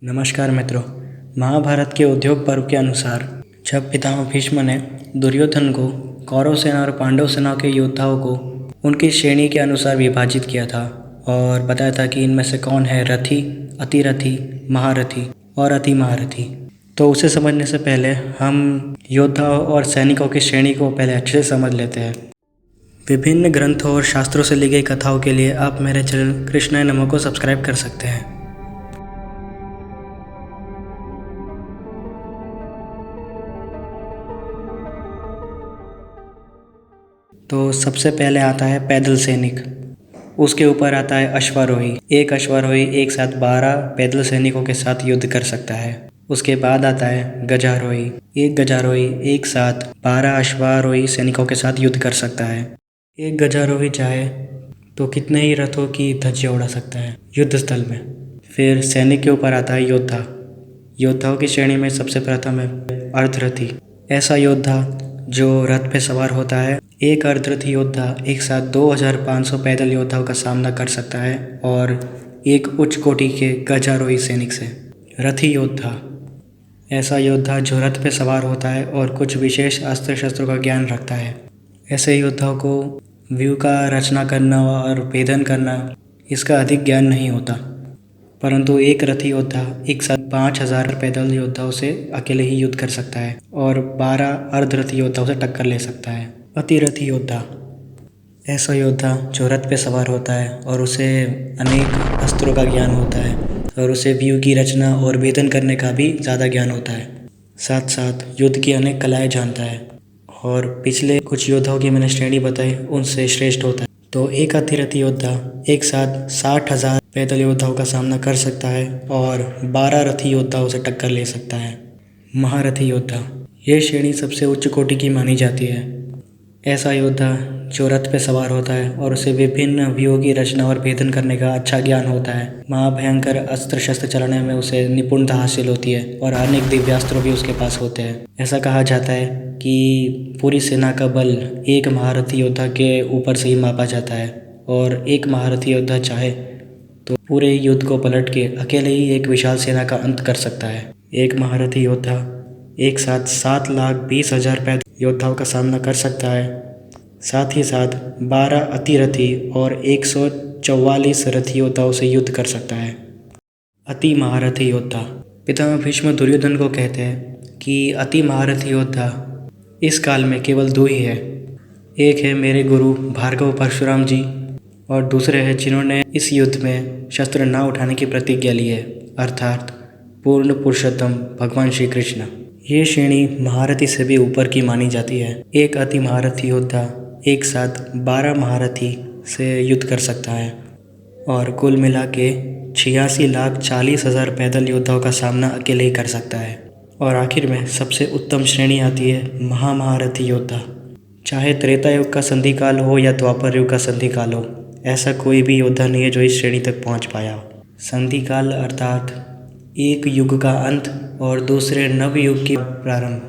नमस्कार मित्रों। महाभारत के उद्योग पर्व के अनुसार जब पितामह भीष्म ने दुर्योधन को कौरव सेना और पांडव सेना के योद्धाओं को उनकी श्रेणी के अनुसार विभाजित किया था और बताया था कि इनमें से कौन है रथी, अतिरथी, महारथी और अति महारथी। तो उसे समझने से पहले हम योद्धाओं और सैनिकों की श्रेणी को पहले अच्छे से समझ लेते हैं। विभिन्न ग्रंथों और शास्त्रों से ली गई कथाओं के लिए आप मेरे चैनल कृष्णाय नमः को सब्सक्राइब कर सकते हैं। तो सबसे पहले आता है पैदल सैनिक, उसके ऊपर आता है अश्वारोही। एक अश्वारोही एक साथ 12 पैदल सैनिकों के साथ युद्ध कर सकता है। उसके बाद आता है गजारोही। एक गजारोही एक साथ 12 अश्वारोही सैनिकों के साथ युद्ध कर सकता है। एक गजारोही चाहे तो कितने ही रथों की धज्जियां उड़ा सकता है युद्ध स्थल में। फिर सैनिक के ऊपर आता है योद्धा। योद्धाओं की श्रेणी में सबसे प्रथम है अर्धरथी। ऐसा योद्धा जो रथ पे सवार होता है। एक अर्धरथी योद्धा एक साथ 2500 पैदल योद्धाओं का सामना कर सकता है और एक उच्च कोटि के गजारोही सैनिक से। रथी योद्धा ऐसा योद्धा जो रथ पे सवार होता है और कुछ विशेष अस्त्र शस्त्रों का ज्ञान रखता है। ऐसे योद्धाओं को व्यूह का रचना करना और भेदन करना इसका अधिक ज्ञान नहीं होता, परंतु एक रथी योद्धा एक साथ 5000 पैदल योद्धाओं से अकेले ही युद्ध कर सकता है और 12 अर्धरथी योद्धाओं से टक्कर ले सकता है। अतिरथी योद्धा ऐसा योद्धा जो रथ पे सवार होता है और उसे अनेक अस्त्रों का ज्ञान होता है और उसे व्यूह की रचना और भेदन करने का भी ज़्यादा ज्ञान होता है। साथ साथ युद्ध की अनेक कलाएं जानता है और पिछले कुछ योद्धाओं की मैंने श्रेणी बताई उनसे श्रेष्ठ होता है। तो एक अतिरथी योद्धा एक साथ 60,000 पैदल योद्धाओं का सामना कर सकता है और 12 रथी योद्धाओं से टक्कर ले सकता है। महारथी योद्धा ये श्रेणी सबसे उच्च कोटि की मानी जाती है। ऐसा योद्धा जो रथ पे सवार होता है और उसे विभिन्न व्यूहों की रचना और भेदन करने का अच्छा ज्ञान होता है। महाभयंकर अस्त्र शस्त्र चलाने में उसे निपुणता हासिल होती है और अनेक दिव्यास्त्र भी उसके पास होते हैं। ऐसा कहा जाता है कि पूरी सेना का बल एक महारथी योद्धा के ऊपर से ही मापा जाता है और एक महारथी योद्धा चाहे तो पूरे युद्ध को पलट के अकेले ही एक विशाल सेना का अंत कर सकता है। एक महारथी योद्धा एक साथ 7,20,000 पैदल योद्धाओं का सामना कर सकता है। साथ ही साथ 12 अतिरथी और 144 रथी योद्धाओं से युद्ध कर सकता है। अति महारथी योद्धा पितामह भीष्म दुर्योधन को कहते हैं कि अति महारथी योद्धा इस काल में केवल 2 ही है। एक है मेरे गुरु भार्गव परशुराम जी और दूसरे हैं जिन्होंने इस युद्ध में शस्त्र ना उठाने की प्रतिज्ञा ली है, अर्थात पूर्ण पुरुषोत्तम भगवान श्री कृष्ण। ये श्रेणी महारथी से भी ऊपर की मानी जाती है। एक अति महारथी योद्धा एक साथ 12 महारथी से युद्ध कर सकता है और कुल मिला के 86,40,000 पैदल योद्धाओं का सामना अकेले ही कर सकता है। और आखिर में सबसे उत्तम श्रेणी आती है महामहारथी योद्धा। चाहे त्रेता युग का संधि काल हो या द्वापर युग का संधि काल हो, ऐसा कोई भी योद्धा नहीं है जो इस श्रेणी तक पहुंच पाया हो। संधि काल अर्थात एक युग का अंत और दूसरे नव युग की प्रारंभ।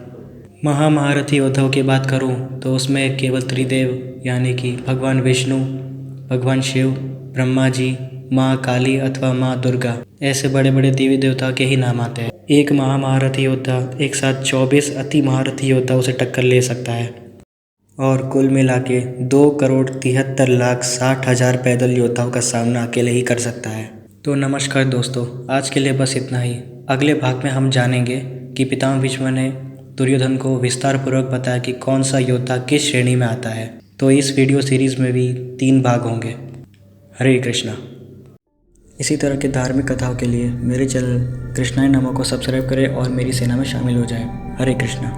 महामहारथी योद्धाओं की बात करूं तो उसमें केवल त्रिदेव यानी कि भगवान विष्णु, भगवान शिव, ब्रह्मा जी, माँ काली अथवा माँ दुर्गा ऐसे बड़े बड़े देवी देवता के ही नाम आते हैं। एक महामहारथी योद्धा एक साथ 24 अति महारथी योद्धाओं से टक्कर ले सकता है और कुल मिला के 2,73,60,000 पैदल योद्धाओं का सामना अकेले ही कर सकता है। तो नमस्कार दोस्तों, आज के लिए बस इतना ही। अगले भाग में हम जानेंगे कि पितामह भीष्म ने दुर्योधन को विस्तार पूर्वक बताया कि कौन सा योद्धा किस श्रेणी में आता है। तो इस वीडियो सीरीज़ में भी 3 भाग होंगे। हरे कृष्णा। इसी तरह के धार्मिक कथाओं के लिए मेरे चैनल कृष्णाय नमः को सब्सक्राइब करें और मेरी सेना में शामिल हो जाएं। हरे कृष्णा।